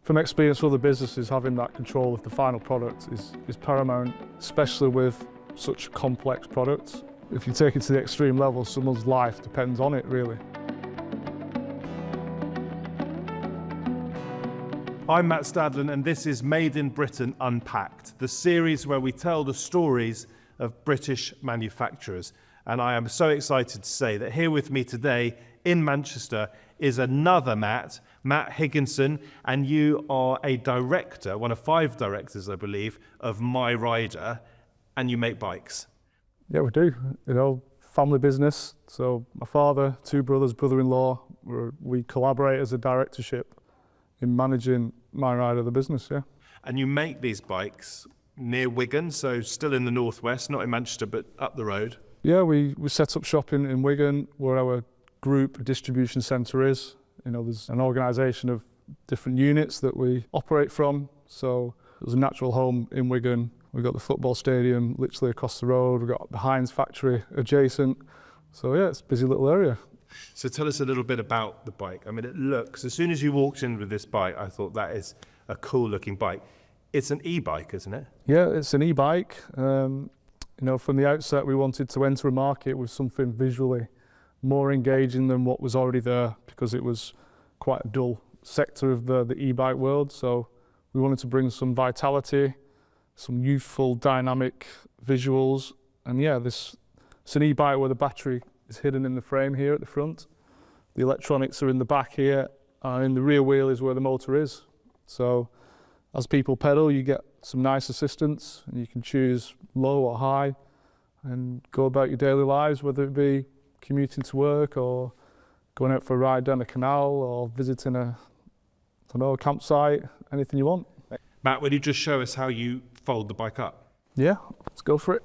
From experience with other businesses, having that control of the final product is paramount, especially with such complex products. If you take it to the extreme level, someone's life depends on it, really. I'm Matt Stadlen, and this is Made in Britain Unpacked, the series where we tell the stories of British manufacturers. And I am so excited to say that here with me today in Manchester is another Matt Higginson, and you are a director, one of 5 directors, I believe, of MiRiDER, and you make bikes. Yeah, we do. Family business. So my father, 2 brothers, brother-in-law, we collaborate as a directorship in managing MiRiDER, the business, yeah. And you make these bikes near Wigan, so still in the northwest, not in Manchester, but up the road. Yeah, we set up shop in Wigan, where our group distribution centre is. There's an organisation of different units that we operate from. So there's a natural home in Wigan. We've got the football stadium literally across the road. We've got the Heinz factory adjacent. So yeah, it's a busy little area. So tell us a little bit about the bike. I mean, it looks, as soon as you walked in with this bike, I thought that is a cool looking bike. It's an e-bike, isn't it? Yeah, it's an e-bike. From the outset, we wanted to enter a market with something visually more engaging than what was already there, because it was quite a dull sector of the e-bike world. So we wanted to bring some vitality, some youthful, dynamic visuals. And yeah, it's an e-bike where the battery is hidden in the frame here at the front. The electronics are in the back here, and in the rear wheel is where the motor is. So as people pedal, you get some nice assistance, and you can choose low or high and go about your daily lives, whether it be commuting to work or going out for a ride down a canal or visiting a campsite, anything you want. Matt, will you just show us how you fold the bike up? Yeah, let's go for it.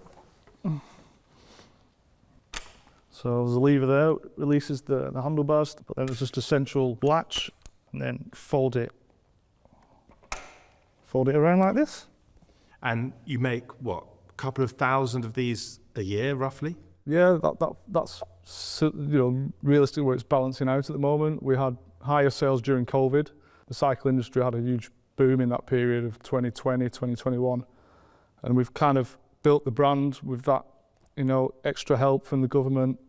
So there's a lever there, it releases the handlebars, but then there's just a central latch, and then fold it around like this. And you make, what, a couple of thousand of these a year, roughly? Yeah, that's realistically where it's balancing out at the moment. We had higher sales during COVID. The cycle industry had a huge boom in that period of 2020, 2021. And we've kind of built the brand with that, extra help from the government.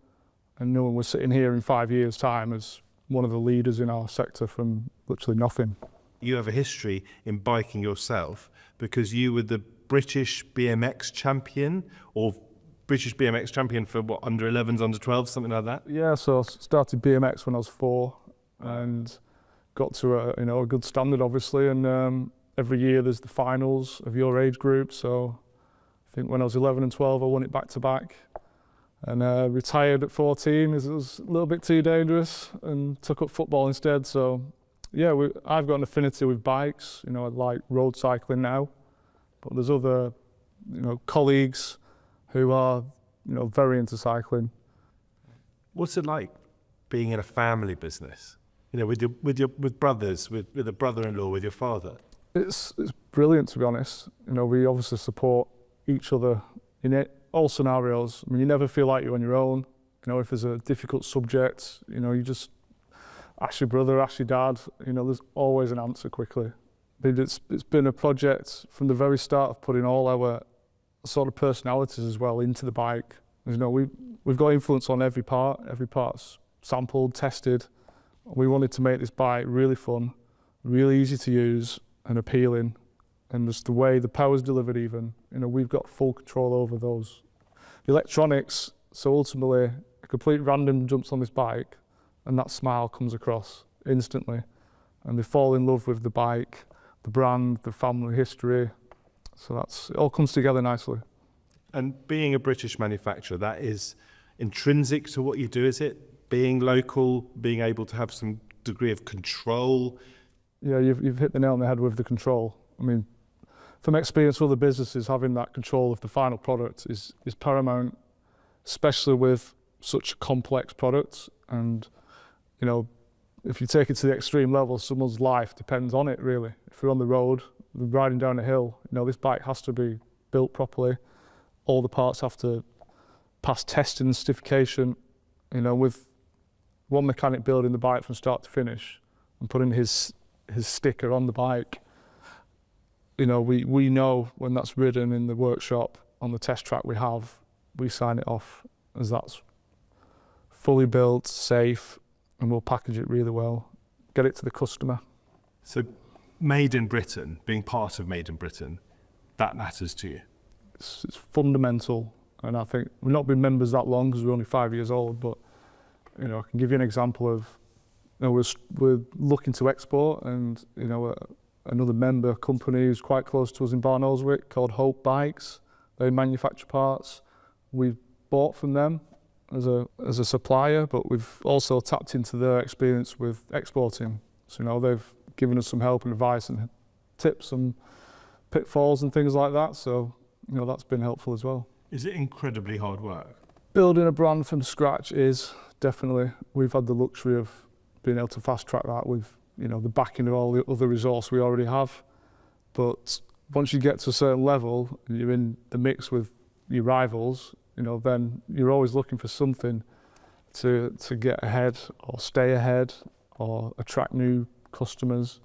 And we're sitting here in 5 years' time as one of the leaders in our sector from literally nothing. You have a history in biking yourself because you were the British BMX champion, or British BMX champion for what, under 11s, under 12s, something like that? Yeah, so I started BMX when I was 4 and got to a good standard, obviously. And every year there's the finals of your age group. So I think when I was 11 and 12, I won it back to back. And retired at 14 as it was a little bit too dangerous and took up football instead. So yeah, I've got an affinity with bikes. I like road cycling now, but there's other, colleagues who are, very into cycling. What's it like being in a family business? With brothers, with a brother-in-law, with your father? It's brilliant, to be honest. We obviously support each other in all scenarios. I mean, you never feel like you're on your own. If there's a difficult subject, you just ask your brother, ask your dad. There's always an answer quickly. It's been a project from the very start of putting all our sort of personalities as well into the bike. We've got influence on every part. Every part's sampled, tested. We wanted to make this bike really fun, really easy to use and appealing. And just the way the power's delivered even, we've got full control over those electronics. So ultimately, a complete random jumps on this bike and that smile comes across instantly. And they fall in love with the bike, the brand, the family history. So it all comes together nicely. And being a British manufacturer, that is intrinsic to what you do, is it? Being local, being able to have some degree of control? Yeah, you've hit the nail on the head with the control. I mean, from experience with other businesses, having that control of the final product is paramount, especially with such complex products. And, if you take it to the extreme level, someone's life depends on it, really. If you're on the road, riding down a hill, this bike has to be built properly. All the parts have to pass testing and certification. With one mechanic building the bike from start to finish and putting his his sticker on the bike. You know, we know when that's ridden in the workshop on the test track we sign it off as that's fully built, safe, and we'll package it really well, get it to the customer. So Made in Britain, being part of Made in Britain, that matters to you? It's fundamental, and I think we've not been members that long because we're only 5 years old, but you know, I can give you an example of, you know, we're looking to export, and you know, another member company who's quite close to us in Barnoldswick called Hope Bikes, they manufacture parts. We've bought from them as a supplier, but we've also tapped into their experience with exporting. So you know, they've given us some help and advice and tips and pitfalls and things like that. So you know, that's been helpful as well. Is it incredibly hard work? Building a brand from scratch is definitely. We've had the luxury of being able to fast track that with, you know, the backing of all the other resource we already have. But once you get to a certain level and you're in the mix with your rivals, you know, then you're always looking for something to get ahead or stay ahead or attract new customers.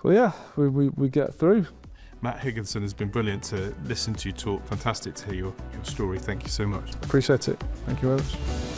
So yeah, we get through. Matt Higginson, has been brilliant to listen to you talk. Fantastic to hear your story. Thank you so much. Appreciate it. Thank you very much.